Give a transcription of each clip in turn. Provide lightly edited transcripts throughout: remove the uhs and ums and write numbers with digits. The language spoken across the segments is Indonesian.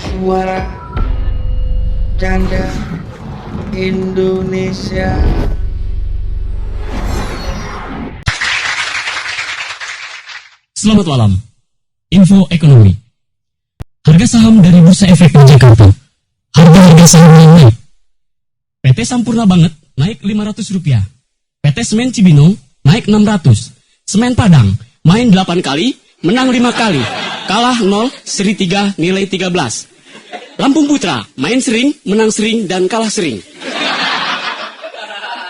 Suara Canda Indonesia. Selamat malam. Info ekonomi. Harga saham dari Bursa Efek Jakarta. Harga saham yang naik. PT Sampurna Banget naik Rp500. PT Semen Cibinong naik 600. Semen Padang main 8 kali, menang 5 kali. Kalah 0, seri 3, nilai 13. Lampung Putra main sering, menang sering, dan kalah sering.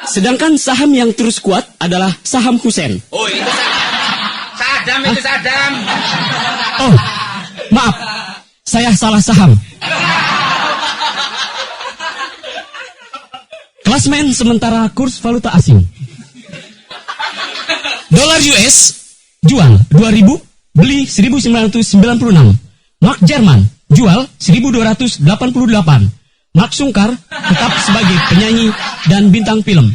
Sedangkan saham yang terus kuat adalah saham Husein. Oh, itu Sadam itu Sadam. Oh, maaf, saya salah saham. Klasmen sementara kurs valuta asing. Dolar US jual 2000, beli 1996. Mark Jerman jual 1288. Mark Sungkar tetap sebagai penyanyi dan bintang film.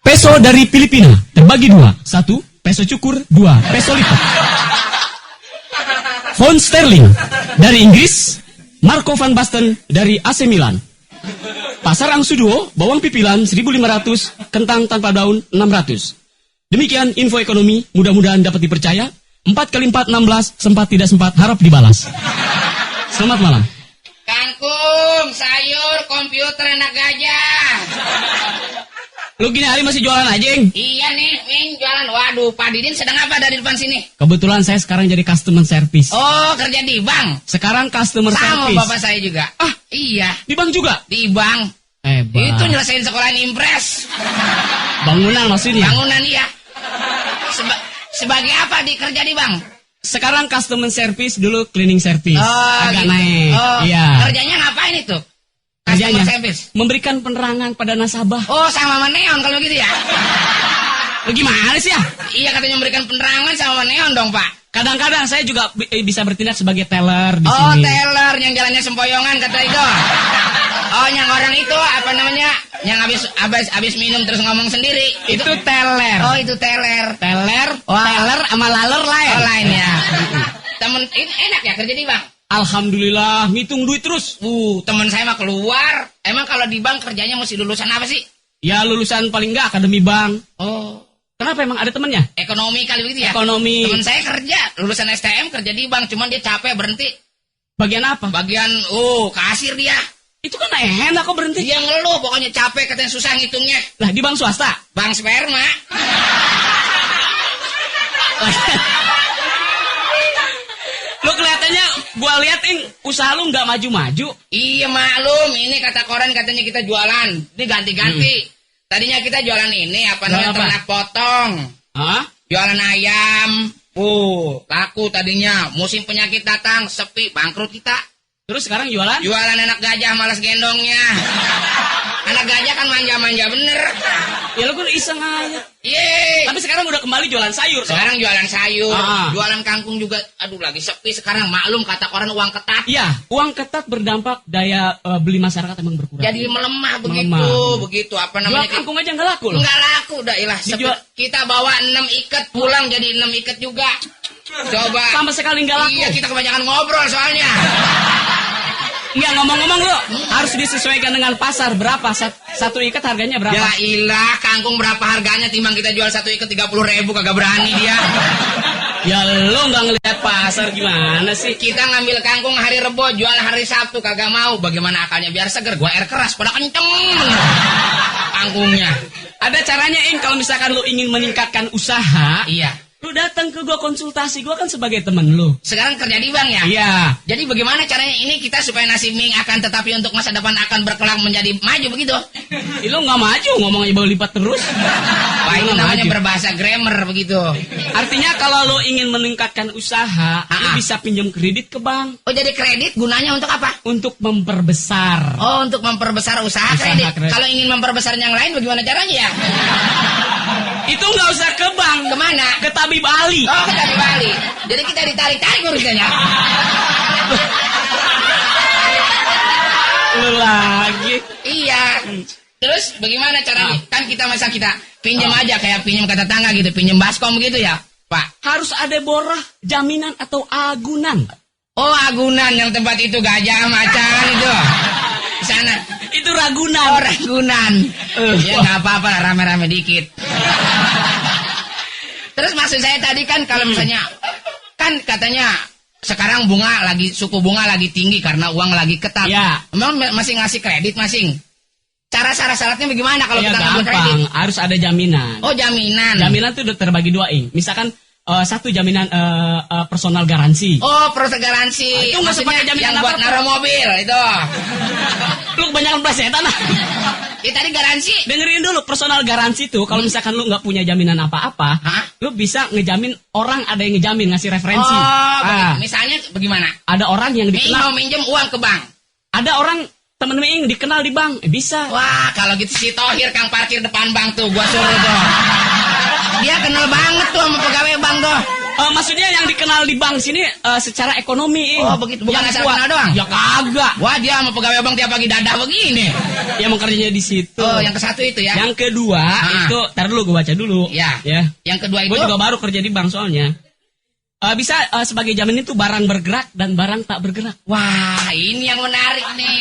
Peso dari Filipina terbagi dua. 1 peso cukur, 2 peso lipat. Pound sterling dari Inggris, Marco van Basten dari AC Milan. Pasar Angsuduo, bawang pipilan 1.500, kentang tanpa daun 600. Demikian info ekonomi, mudah-mudahan dapat dipercaya. 4 kali 4, 16, sempat tidak sempat, harap dibalas. Selamat malam. Kangkung, sayur, komputer, anak gajah. Lu gini hari masih jualan anjing? Iya nih, Ming jualan. Waduh, Pak Didin sedang apa dari depan sini? Kebetulan saya sekarang jadi customer service. Oh, kerja di bank. Sekarang customer Sama service. bapak saya juga. Ah, Iya, di bank juga? di bank. Hebat. Itu nyelesain sekolahan impres. Bangunan maksudnya? Bangunan iya. Sebagai apa kerja di bank? Sekarang customer service, dulu cleaning service. Agak gitu. naik. Oh, Iya. Kerjanya ngapain itu? Kerjanya Customer service. memberikan penerangan pada nasabah. Oh, sama Neon kalau gitu ya? Lu gimana sih ya? Iya, katanya memberikan penerangan sama Neon dong, Pak. Kadang-kadang saya juga bisa bertindak sebagai teller di Oh, sini. teller yang jalannya sempoyongan kata itu. Oh, yang orang itu apa namanya? Yang habis minum terus ngomong sendiri. Itu teller. Oh, itu teller. Teller, Wah. teller sama laler lain. Oh, lain ya. Temen ini enak ya kerja di bank? Alhamdulillah, ngitung duit terus. Temen saya mah keluar. Emang kalau di bank kerjanya mesti lulusan apa sih? Ya lulusan paling enggak akademi bank. Oh, Kenapa emang ada temennya? ekonomi kali begitu ya? Ekonomi. Temen saya kerja, lulusan STM kerja di bank, cuman dia capek berhenti. Bagian apa? Bagian kasir dia. Itu kan enak kok berhenti. Dia ngeluh, pokoknya capek katanya susah ngitungnya. Lah di bank swasta. Bank sperma. Lu kelihatannya gua liatin usaha lu nggak maju-maju. Iya maklum, ini kata koran katanya kita jualan. Ini ganti-ganti. Tadinya kita jualan ini apa namanya Jualan apa? ternak potong. Hah? Jualan ayam. Laku tadinya. Musim penyakit datang, sepi, bangkrut kita. Terus sekarang jualan? Jualan anak gajah malas gendongnya. Anak gajah kan manja-manja bener. Ya lu kan iseng aja. Yeay. Tapi sekarang udah kembali jualan sayur. Sekarang jualan sayur, Ah. jualan kangkung juga. Aduh lagi sepi sekarang, maklum kata koran uang ketat. Iya, uang ketat berdampak daya beli masyarakat emang berkurang. Jadi melemah begitu, Melemah. begitu apa jual namanya? kangkung aja nggak laku loh. Enggak laku dah ilah. Dijual- Kita bawa 6 ikat pulang jadi 6 ikat juga. Coba. Sama sekali nggak laku. Iya, kita kebanyakan ngobrol soalnya. Enggak, ngomong-ngomong lo harus disesuaikan dengan pasar. Berapa satu ikat harganya berapa? Ya ilah, kangkung berapa harganya timbang kita jual 1 ikat 30.000 kagak berani dia. Ya lo nggak ngelihat pasar gimana sih? Kita ngambil kangkung hari Rebo, jual hari Sabtu kagak mau. Bagaimana akalnya biar seger? Gua air keras pada kenceng bener. Kangkungnya. Ada caranya kalau misalkan lo ingin meningkatkan usaha, Iya. lo datang ke gua konsultasi. Gua kan sebagai temen lo. Sekarang kerja di bank ya? Iya. Jadi bagaimana caranya ini kita supaya nasib Ming akan tetapi untuk masa depan akan berkelak menjadi maju begitu? Lo nggak maju, ngomongnya baru lipat terus. Wah, itu Lo namanya maju. berbahasa grammar begitu. Artinya kalau lo ingin meningkatkan usaha, lo bisa pinjam kredit ke bank Oh, jadi kredit gunanya untuk apa? untuk memperbesar. Oh, untuk memperbesar usaha kredit. kredit. Kalau ingin memperbesar yang lain bagaimana caranya ya? Itu nggak usah ke bank, Kemana? ke tabib ahli. Oh, kita di Bali. Jadi kita ditarik-tarik urusannya. Lu lagi. Iya. Terus bagaimana caranya? Kan kita masa kita pinjam aja kayak pinjam ke tetangga gitu, pinjam baskom gitu ya, Pak. Harus ada borah, jaminan atau agunan. Oh, Agunan yang tempat itu gajah macan itu. Di sana. Itu Ragunan. Oh, Ragunan. Ya nggak apa-apa lah, rame-rame dikit. Terus maksud saya tadi kan kalau misalnya kan katanya sekarang suku bunga lagi tinggi karena uang lagi ketat. Ya. Emang masih ngasih kredit masing? Cara syaratnya bagaimana kalau Ya kita ngambil kredit? gampang, harus ada jaminan. Oh, jaminan. Jaminan tuh udah terbagi dua, Ing. Misalkan satu jaminan personal garansi. Oh, proses garansi. Itu nggak usah pakai jaminan yang buat apa-apa. naruh mobil itu. Lu kebanyakan plesetan lah. Ya tadi garansi. Dengerin dulu, personal garansi tuh kalau misalkan lu nggak punya jaminan apa-apa, Hah? lu bisa ngejamin orang ada yang ngejamin, ngasih referensi. Oh, misalnya bagaimana? Ada orang yang Ming dikenal, mau minjem uang ke bank. ada orang temen Ming dikenal di bank, bisa. Wah, kalau gitu si Tohir kang parkir depan bank tuh, gua suruh tuh. Dia kenal banget tuh sama pegawai bank tuh. Maksudnya yang dikenal di bank sini secara ekonomi. Oh, begitu. Bukan Yang asal kuat. kenal doang? Ya kagak. Wah, dia sama pegawai bank tiap pagi dadah begini. Yang mau kerjanya di situ. Oh, yang ke satu itu ya. Yang kedua itu, tar dulu gue baca dulu. Ya. Ya. Yang kedua itu. Gue juga baru kerja di bank soalnya. Bisa sebagai jaminan itu barang bergerak dan barang tak bergerak. Wah, ini yang menarik nih.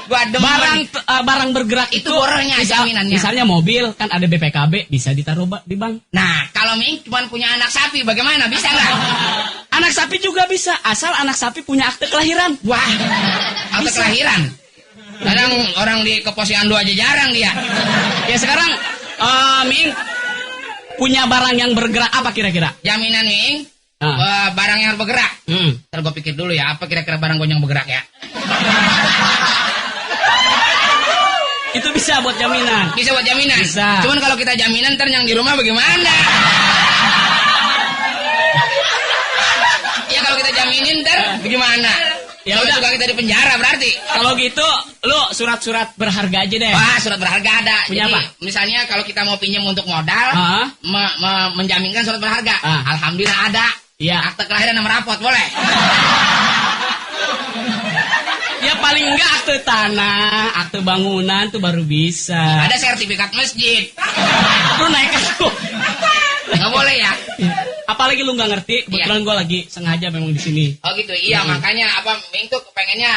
Gua demen. Barang bergerak Itu bornya jaminannya. Misalnya mobil kan ada BPKB, bisa ditaruh di bank. Nah, kalau Ming cuma punya anak sapi, bagaimana? Bisa nggak? Anak sapi juga bisa, asal anak sapi punya akte kelahiran. Wah, akte Bisa. kelahiran. Kadang orang di Keposyandu aja jarang dia. Ya sekarang Ming punya barang yang bergerak apa kira-kira? Jaminan Ming, Ah. barang yang bergerak. Ntar gue pikir dulu ya, apa kira-kira barang gue yang bergerak ya? Itu bisa buat jaminan. Bisa buat jaminan? Bisa. Cuman kalau kita jaminan, ntar yang di rumah bagaimana? Ya kalau kita jaminin, ntar bagaimana? Ya udah. Juga kita di penjara berarti. Kalau gitu, lu surat-surat berharga aja deh. Wah, surat berharga ada. Punya Jadi, apa? misalnya kalau kita mau pinjam untuk modal, Ah. menjaminkan surat berharga. Ah. Alhamdulillah ada. Iya. Akte kelahiran sama rapot, boleh? Ya paling enggak akte tanah, akte bangunan tuh baru bisa. Ada sertifikat masjid. Lu naik aku. Nggak boleh ya? Apalagi lu nggak ngerti, kebetulan gue lagi sengaja memang di sini. Oh gitu, iya. Makanya Ming tuh pengennya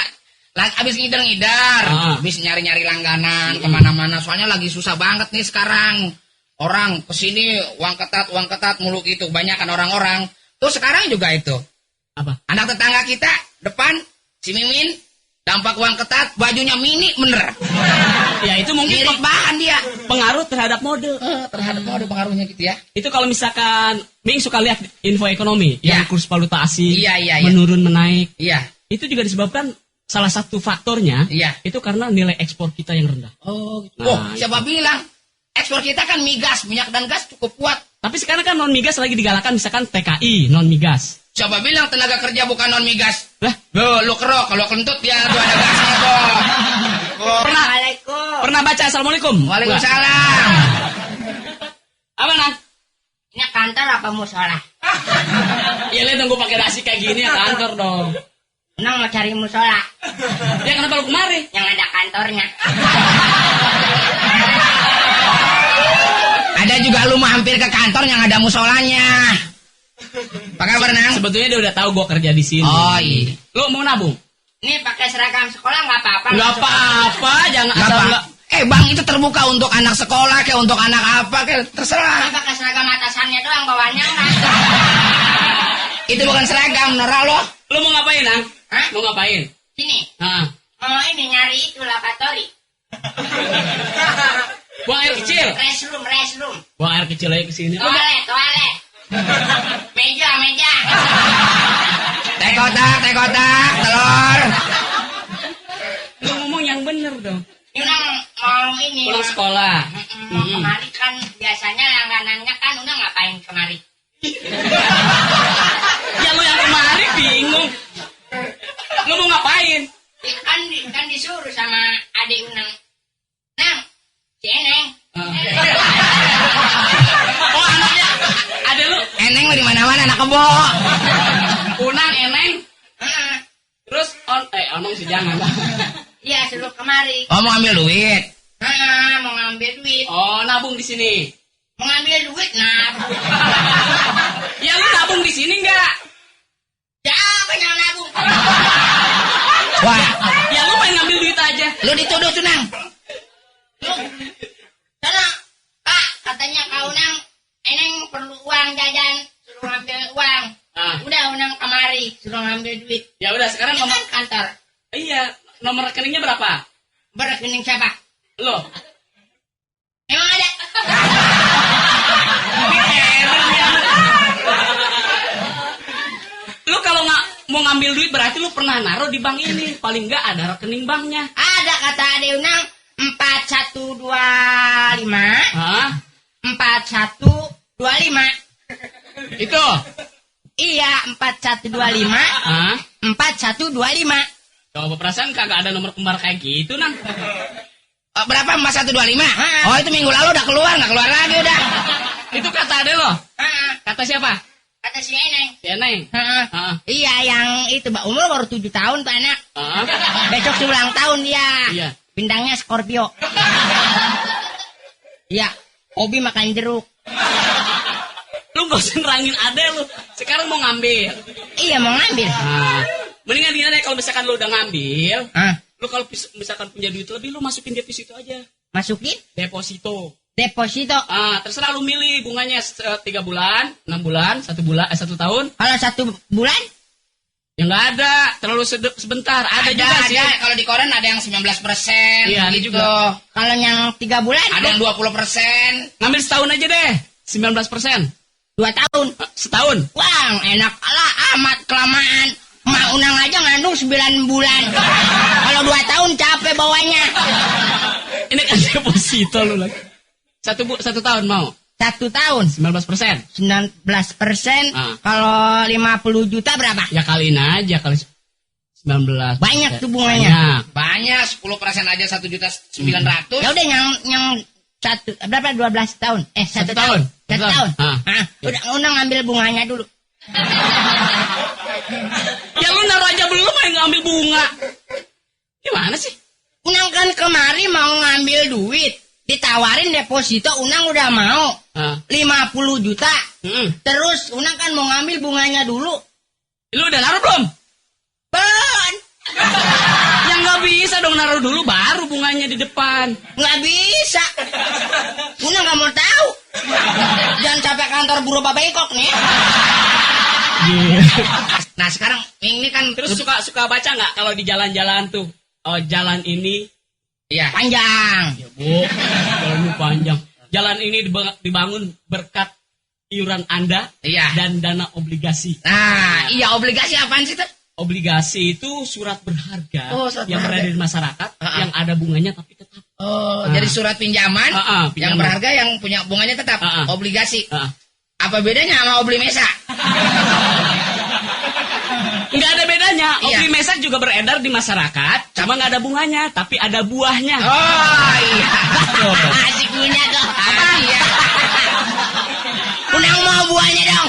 abis ngidar-ngidar, abis nyari-nyari langganan kemana-mana. Soalnya lagi susah banget nih sekarang. Orang kesini uang ketat mulu gitu. Banyakan orang-orang. Tuh sekarang juga itu. Apa? Anak tetangga kita depan si Mimin dampak uang ketat, bajunya mini bener. Ya itu mungkin Mirip bahan dia. pengaruh terhadap mode. Terhadap mode pengaruhnya gitu ya. Itu kalau misalkan Ming suka lihat info ekonomi, Ya. yang kurs valuta asing Iya. menurun menaik, Iya. itu juga disebabkan salah satu faktornya Iya. itu karena nilai ekspor kita yang rendah. Oh gitu. Nah, Siapa bilang? Ekspor kita kan migas, minyak dan gas cukup kuat. Tapi sekarang kan non migas lagi digalakan, misalkan TKI non migas. Siapa bilang tenaga kerja bukan non migas? Lah, Lu kerok, kalau kentut dia tuh ada gasnya tuh. pernah baca Assalamualaikum? Waalaikumsalam. Apa nang? Ini kantor apa musola? Ya lihat dong gue pakai dasi kayak gini ya kantor dong. Nang mau cari musola Ya kenapa lu kemari? yang ada kantornya. Ada juga lu mampir ke kantor yang ada musolanya. Apa kabar, Nang? Sebetulnya dia udah tahu gue kerja di sini. Oh iya. Lu mau nabung? Ini pakai seragam sekolah nggak apa-apa? Nggak apa-apa, jangan Nggak asal apa. nggak. Bang, itu terbuka untuk anak sekolah, kayak untuk anak apa, kayak Ini terserah. pakai seragam atasannya doang, bawahnya enggak. Itu bukan seragam, norak lo. Lu mau ngapain, Nang? Hah? Mau ngapain? Sini. Hah? Oh ini nyari itu lavatory. Buang air kecil. Restroom. Buang air kecil aja ke sini. Toilet. Meja. Teh kotak, telur. Lu ngomong yang bener dong. Unang mau ini. Pulang sekolah. Mau kemari kan biasanya langganannya kan Unang ngapain kemari? Ya lu yang kemari bingung. Lu mau ngapain? Kan disuruh sama adik Unang. Nang, si Eneng. Oh anaknya. Ada lu. Eneng mah di mana-mana, anak kebo. Unang, Eneng. Heeh. Terus onong sih jangan. Iya suruh kemari. Oh, mau ambil duit. Mau ngambil duit. Oh nabung di sini. Mau ngambil duit, nah. Ya lu nabung di sini enggak? Ya apa Wah, Ya lu main ngambil duit aja. lu dituduh tuh Nang. Lu, sana, Kak, katanya kau Nang, eneng perlu uang jajan, suruh ambil uang. Ah. Udah Unang kemari, suruh ngambil duit. Ya udah sekarang Ini nomor kan kantor. iya, nomor rekeningnya berapa? Berekening siapa? Lo. Emang ada? Lu kalau nggak mau ngambil duit berarti lu pernah naruh di bank ini. Paling nggak ada rekening banknya. Ada kata Ade Unang 4125 Hah? 4125. Itu. Iya 4125 Hah? 4125. Coba perasaan kagak ada nomor kembar kayak gitu, Nang. Berapa 4125? Oh, itu minggu lalu udah keluar, nggak keluar lagi udah. Itu kata ade lo. Heeh, Kata siapa? kata si Eneng. Ya, Neng. Heeh. Heeh. Iya yang itu Mbak umur baru 7 tahun tuh anak. Heeh. Besok sih ulang tahun dia. Iya. Bintangnya Scorpio. Iya, hobi makan jeruk. Lu gak usah nerangin ade lu. Sekarang mau ngambil. Iya mau ngambil. Nah, mendingan gini deh kalau misalkan lu udah ngambil, Ah, lu kalau misalkan punya duit lebih lu masukin deposito aja. masukin Deposito. deposito. Terserah lu milih bunganya 3 bulan, 6 bulan, 1 bulan, 1 tahun. Kalau 1 bulan Ya nggak ada, terlalu sebentar. Ada juga sih. Kalau di koran ada yang 19%. Iya, ada gitu. juga. kalau yang 3 bulan Ada yang 20%. Ngambil setahun aja deh, 19%. 2 tahun. Setahun. Wah, enak lah amat kelamaan. Mak Unang aja ngandung 9 bulan. Kalau 2 tahun capek bawanya. Ini kan deposito lu lagi. 1 tahun mau? 1 tahun 19%. 19%. Ah. Kalau 50 juta berapa? Ya kaliin aja kali 19. Banyak tuh bunganya. Banyak 10% aja 1.900.000. Ya udah yang berapa 12 tahun? 1 tahun. 1 tahun. Ah. Udah Unang ngambil bunganya dulu. Ya lu naruh aja belum main ngambil bunga. Gimana sih? Unang kan kemari mau ngambil duit. Ditawarin deposito Unang udah mau. 50 juta. Terus Unang kan mau ngambil bunganya dulu. Lu udah naruh belum? Belum. Ya nggak bisa dong naruh dulu baru bunganya di depan. Nggak bisa. Unang nggak mau tahu. Jangan capek kantor buru babekok nih. Nah sekarang ini kan Terus suka baca nggak kalau di jalan-jalan tuh? Oh, jalan ini ya Panjang. ya bu, jalan ini panjang. Jalan ini dibangun berkat iuran Anda Iya. dan dana obligasi. Nah, iya obligasi apaan sih tuh? Obligasi itu surat berharga Oh, surat yang berharga. berada di masyarakat yang ada bunganya tapi tetap. Oh, jadi surat pinjaman, pinjaman. yang berharga yang punya bunganya tetap obligasi. Apa bedanya sama obli mesa? Nggak ada bedanya. Iya. Obli mesa juga beredar di masyarakat, cuma nggak ada bunganya, tapi ada buahnya. Oh iya. Asik punya tuh. Apa? Iya. Unang mau buahnya dong.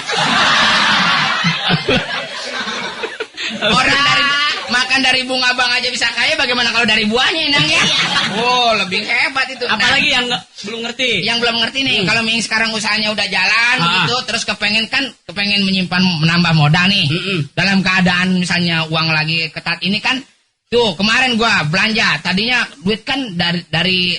Orang dari makan dari bunga bang aja bisa kaya, bagaimana kalau dari buahnya Nang ya? Oh, lebih hebat itu. Apalagi yang belum ngerti. Yang belum ngerti nih, kalau Ming sekarang usahanya udah jalan gitu, terus kepengen menyimpan menambah modal nih. Dalam keadaan misalnya uang lagi ketat ini kan, tuh kemarin gua belanja, tadinya duit kan dari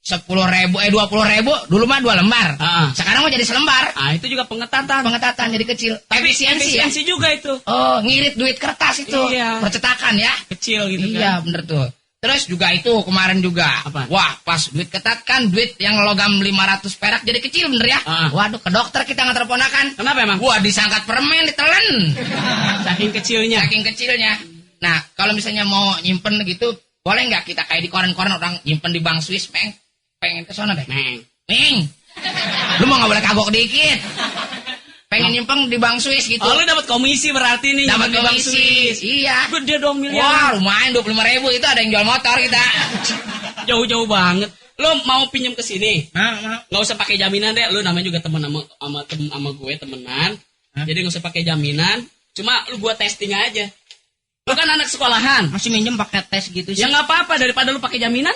10.000, 20.000, dulu mah 2 lembar. Sekarang mau jadi selembar. Itu juga pengetatan. Pengetatan jadi kecil. Tapi Efisiensi ya. efisiensi juga itu. Oh, ngirit duit kertas itu. Iya. Percetakan ya. Kecil gitu Iya, kan. bener tuh. Terus juga itu kemarin juga. Apa? Wah, pas duit ketat kan, duit yang logam 500 perak jadi kecil bener ya. Waduh, ke dokter kita nganter ponakan. Kenapa emang? Wah, disangkat permen, ditelen. Saking kecilnya. Saking kecilnya. Nah, kalau misalnya mau nyimpen gitu, boleh nggak kita kayak di koran-koran orang nyimpen di bank Swiss, Meng? Pengen ke sana deh. Meng. Lu mau nggak boleh kagok dikit. Pengen nyimpen di bank Swiss gitu. Oh, lu dapat komisi berarti nih. Dapat nyimpen di Bank komisi. Swiss. Iya. Gede dong miliar. Wah, lumayan 25.000 itu ada yang jual motor kita. Jauh-jauh banget. Lu mau pinjam ke sini? Nah. Nggak usah pakai jaminan deh. Lu namanya juga temen sama gue temenan. Jadi nggak usah pakai jaminan. Cuma lu buat testing aja. Lu kan anak sekolahan. Masih minjem pakai tes gitu sih. Ya nggak apa-apa daripada lu pakai jaminan.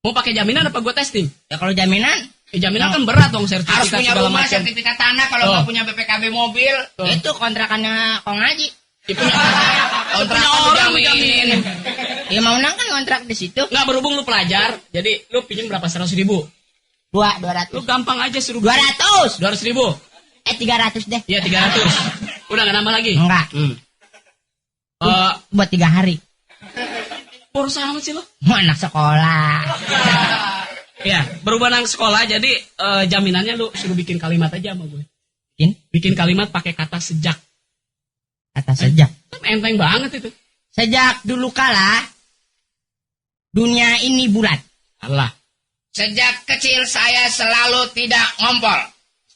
Mau pakai jaminan apa gue testing? Ya kalau jaminan Jaminan kan berat dong, Harus sertifikat punya segala rumah, macam. sertifikat tanah, kalau nggak punya BPKB mobil. itu kontrakannya Kong Haji. Ya, punya Kontrakan orang jamin. Ya mau nang kan kontrak di situ. Nggak, berhubung lu pelajar, jadi lu pinjam berapa? 100.000. 200. Lu gampang aja suruh 200. 200.000. 300 deh. Iya 300. Udah nggak nambah lagi? Enggak. Buat 3 hari. Boros amat sih lo. Anak sekolah. Ya, berubah nang sekolah, jadi jaminannya lu suruh bikin kalimat aja sama gue. Bikin kalimat pakai kata sejak. Kata sejak. Enteng banget itu. Sejak dulu kala dunia ini bulat. Salah. Sejak kecil saya selalu tidak ngompol.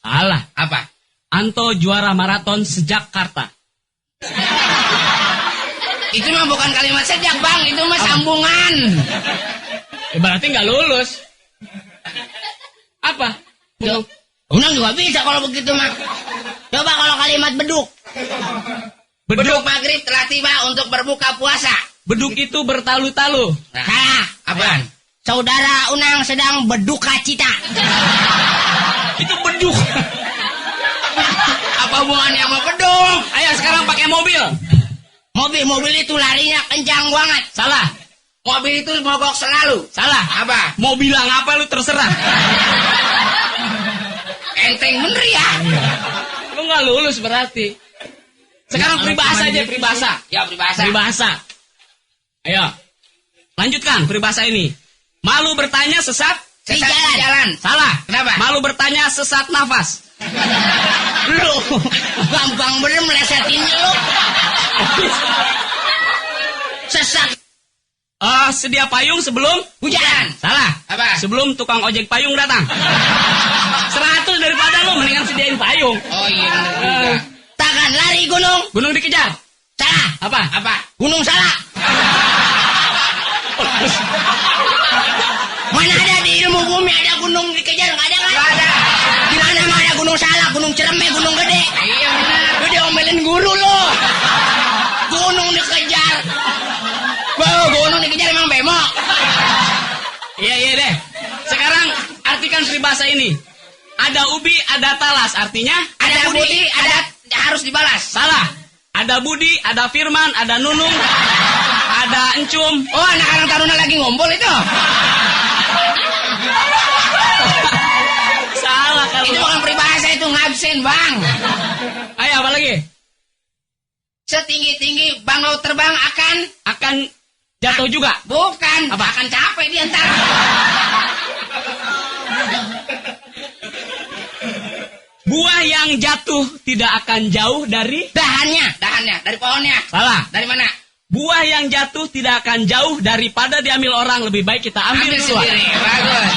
Salah. Apa? Anto juara maraton sejak Karta. Itu mah bukan kalimat sejak, Bang. Itu mah sambungan. Berarti nggak lulus. Apa? Unang juga bisa kalau begitu mah. Coba kalau kalimat beduk. Beduk maghrib telah tiba untuk berbuka puasa. Beduk itu bertalu-talu. Nah, Salah. apaan? Saudara Unang sedang berduka cita. Itu beduk. Apa hubungannya sama beduk? Ayo sekarang pakai mobil. Mobil itu larinya kencang banget. Salah. Mobil itu mogok selalu. Salah. Apa? Mau bilang apa lu terserah. Enteng bener ya? Lu nggak lulus berarti. Sekarang peribahasa aja, peribahasa. Ya, peribahasa. Peribahasa. Ayo. Lanjutkan peribahasa ini. Malu bertanya sesat Sesat di jalan. Salah. Kenapa? Malu bertanya sesat nafas. Lu gampang bener melesetinnya lu. Sesat. Sedia payung sebelum Hujan. Salah. Apa? Sebelum tukang ojek payung datang. 100 daripada lu mendingan sediain payung. Oh iya bener juga. Takkan lari gunung. Gunung dikejar. Salah. Apa? Apa? Gunung salah. Mana ada di ilmu bumi ada gunung dikejar, nggak ada kan? Nggak ada. Di mana mah ada gunung salah, gunung cereme, gunung gede. Iya benar. Lu diomelin guru lo. Gunung dikejar. Gunung dikejar emang bemo. Iya deh. Sekarang artikan peribahasa ini. Ada ubi, ada talas. Artinya Ada budi, ada harus dibalas. salah. Ada Budi, ada Firman, ada Nunung, ada Encum. Oh, anak-anak taruna lagi ngumpul itu. Salah kalau. Itu bukan peribahasa, itu ngabsen, Bang. Ayo apa lagi? Setinggi-tinggi bangau terbang Akan jatuh juga. bukan, Apa? akan capek dia ntar. Buah yang jatuh tidak akan jauh dari. Dahannya, dari pohonnya. Salah. Dari mana? Buah yang jatuh tidak akan jauh daripada diambil orang. Lebih baik kita ambil dulu. sendiri, bagus.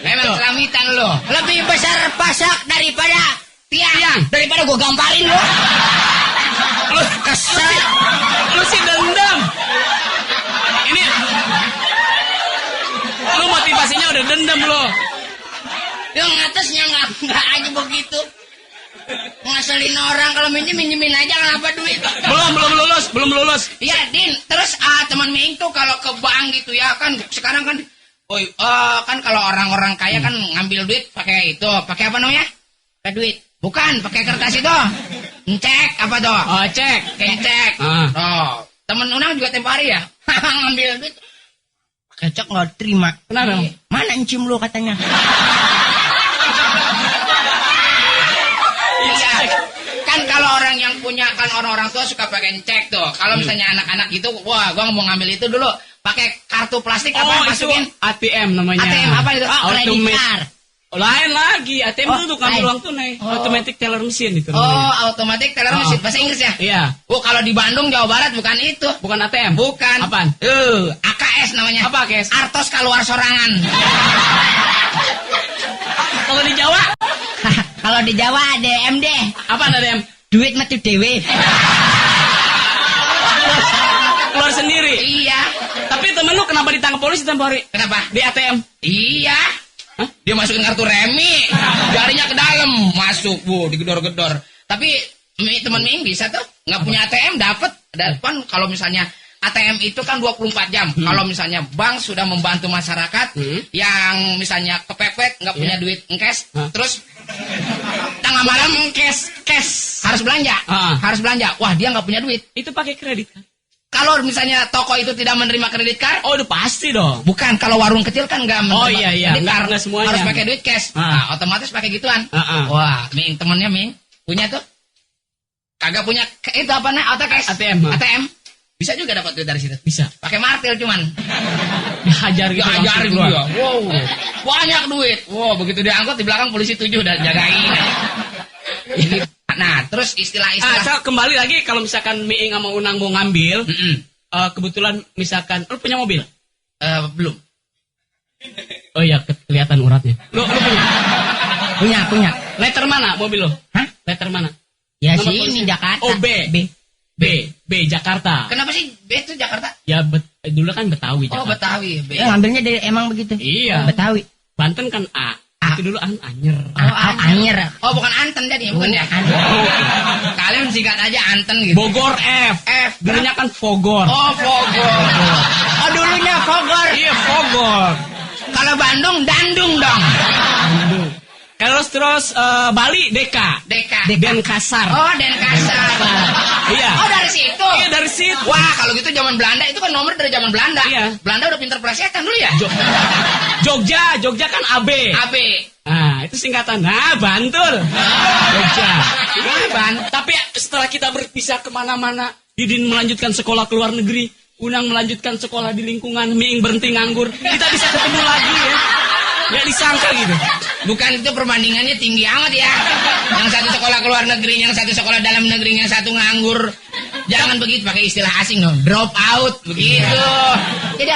Memang Tuh. selamitan lo. Lebih besar pasak daripada Tiang. daripada gua gamparin lo. Lu kesel. Lu sih dendam. Ini. Lu motivasinya udah dendam lo. Yang atasnya nggak aja begitu. Ngaselin orang kalau minjemin aja kenapa duit? Belum lulus. Iya, Din. Terus teman Ming tuh kalau ke bank gitu ya kan sekarang kan kan kalau orang-orang kaya kan ngambil duit pakai itu, pakai apa namanya? Pakai duit. Bukan, pakai kertas itu. Cek apa tuh? Oh, cek. Cek. Oh, temen Unang juga tempo hari ya ngambil duit. Pakai cek nggak terima. Kenapa? Mana encim lu katanya? Iya. Kan kalau orang yang punya kan orang-orang tua suka pakai cek tuh. Kalau misalnya anak-anak gitu, wah, gua mau ngambil itu dulu. Pakai kartu plastik apa masukin? ATM namanya. ATM apa itu? Oh, credit card. Lain lagi. ATM itu untuk ngambil lain. uang tunai. Automatic teller machine itu Oh, namanya. automatic teller machine bahasa Inggris ya? Iya. Oh, kalau di Bandung, Jawa Barat bukan itu. Bukan ATM. Bukan. Apaan? AKS namanya. Apa, AKS? Artos keluar sorangan. Kalau di Jawa, Kalau di Jawa ada MD. apa ATM? Duit mati dewe. Keluar sendiri. Iya. Tapi temen lu kenapa ditangkap polisi tempo hari? Kenapa? Di ATM. Iya. Hah? Dia masukin kartu remi, jarinya ke dalam, masuk, digedor-gedor. Tapi temen Ming bisa tuh, nggak punya ATM dapat. Dan kalau misalnya ATM itu kan 24 jam. Kalau misalnya bank sudah membantu masyarakat yang misalnya kepepet, nggak punya duit cash, terus tengah malam cash harus belanja, Ah. harus belanja. Wah, dia nggak punya duit. Itu pakai kredit kan? Kalau misalnya toko itu tidak menerima kredit card, Oh, udah pasti dong. bukan, kalau warung kecil kan nggak menerima Oh, iya, kredit card, nggak semuanya. harus pakai duit cash. Nah, otomatis pakai gituan. Wah, Ming, temennya Ming punya tuh, kagak punya itu apa nih, auto cash, ATM. Bisa juga dapat duit dari situ. Bisa. Pakai martil cuman. Dihajar gitu. Diajarin langsung keluar. dia. Wow, banyak duit. Wow, begitu diangkut di belakang polisi 7 udah jagain. Gitu. Nah, terus istilah-istilah. Kembali lagi kalau misalkan Miing sama Unang mau ngambil, kebetulan misalkan lu punya mobil? Belum. Oh iya, kelihatan uratnya. Lu punya? Punya. Letter mana mobil lu? Hah? Letter mana? Ya Nama sih polisi. ini Jakarta. Oh, B Jakarta. Kenapa sih B itu Jakarta? Ya dulu kan Betawi Oh, Jakarta. Betawi. B. Ya, ngambilnya dari emang begitu. Iya. Betawi. Banten kan A. Itu dulu Anyer. Anyer. Oh, bukan Anten jadi, bukan ya? Kalian singkat aja Anten gitu. Bogor F. Dulunya kan Fogor. Oh, Bogor. Oh, dulunya Bogor. Iya, Fogor. Kalau Bandung Dandung dong. Terus Bali Deka. Denpasar. Oh, Denpasar. Iya. Oh, dari situ. Iya, dari situ. Wah, kalau gitu zaman Belanda itu kan nomor dari zaman Belanda. Iya. Belanda udah pinter plesetan dulu ya. Jogja kan AB. AB. Nah, itu singkatan. Nah, Bantul. Jogja. Tapi setelah kita berpisah kemana-mana, Didin melanjutkan sekolah ke luar negeri, Unang melanjutkan sekolah di lingkungan, Miing berhenti nganggur, kita bisa ketemu lagi ya. Nggak disangka gitu. Bukan itu perbandingannya tinggi amat ya. Yang satu sekolah ke luar negeri, yang satu sekolah dalam negeri, yang satu nganggur. Jangan begitu, pakai istilah asing dong. Drop out begitu. Jadi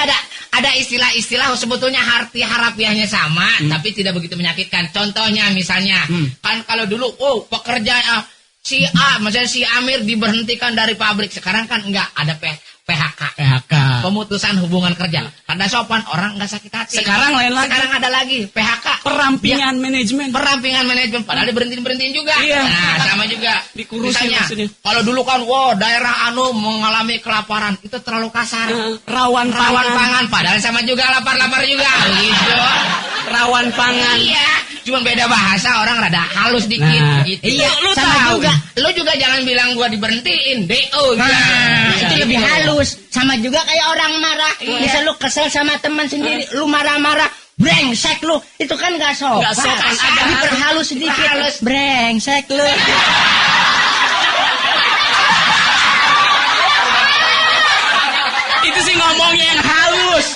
ada istilah-istilah sebetulnya arti harafiahnya sama, tapi tidak begitu menyakitkan. Contohnya misalnya, kan kalau dulu pekerja si A, misalnya si Amir diberhentikan dari pabrik, sekarang kan enggak ada PHK. Pemutusan hubungan kerja. Karena sopan, orang nggak sakit hati. Sekarang lain lagi. Sekarang ada lagi PHK. Perampingan manajemen. Padahal diberhentiin juga. Iya. Nah, sama juga. Dikurusin maksudnya. Kalau dulu kan, daerah mengalami kelaparan, itu terlalu kasar. Rawan pangan. Padahal sama juga, lapar juga. Gitu. Rawan pangan. Iya. Cuma beda bahasa, orang rada halus dikit. Nah, gitu. Iya, Lu sama tahu. juga. Lu juga jangan bilang gua diberhentiin. DO. Itu lebih halus. Sama juga kayak orang marah. Bisa lu kesel sama teman sendiri, lu marah-marah, brengsek lu. Itu kan gak sopan. Nggak sopan, ada diperhalus sedikit. Brengsek lu. Itu sih ngomongnya yang halus.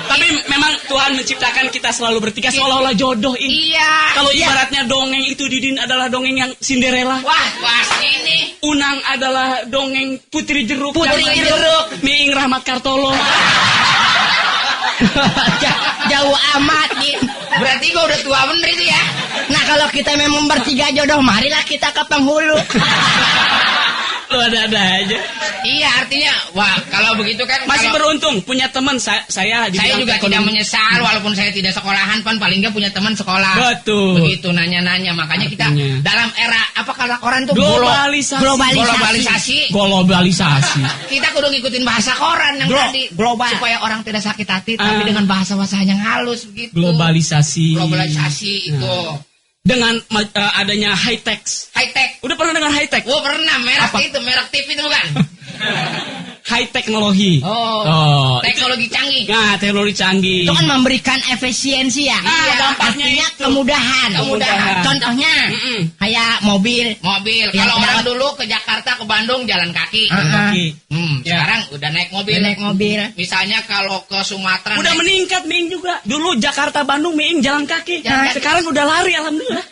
Tapi memang Tuhan menciptakan kita selalu bertiga seolah-olah jodoh ini. Iya. Kalau ibaratnya dongeng itu, Didin adalah dongeng yang Cinderella. Wah, ini. Unang adalah dongeng Putri Jeruk. Miing Rahmat Kartolo. Jauh amat nih. Berarti gua udah tua bener itu ya. Nah, kalau kita memang bertiga jodoh, marilah kita ke penghulu. Lu ada-ada aja. Iya, artinya, kalau begitu kan Masih kalau, beruntung punya teman saya saya juga tidak menyesal walaupun saya tidak sekolahan, paling nggak punya teman sekolah. Betul. Begitu nanya-nanya, makanya kita dalam era apa kata koran tuh globalisasi. Kita kudu ngikutin bahasa koran yang tadi global. supaya orang tidak sakit hati tapi dengan bahasa-bahasa yang halus begitu. Globalisasi itu. Dengan adanya high tech. Udah pernah dengar high tech? Oh, pernah. Merek TV itu bukan? High teknologi. Teknologi canggih. Nah, teknologi canggih. Itu kan memberikan efisiensi ya. Iya, dampaknya artinya itu. kemudahan. Contohnya kayak mobil. Kalau orang dulu ke Jakarta ke Bandung jalan kaki. Sekarang udah naik mobil. Misalnya kalau ke Sumatera udah meningkat Miing juga. Dulu Jakarta Bandung Miing jalan kaki. Sekarang udah lari alhamdulillah.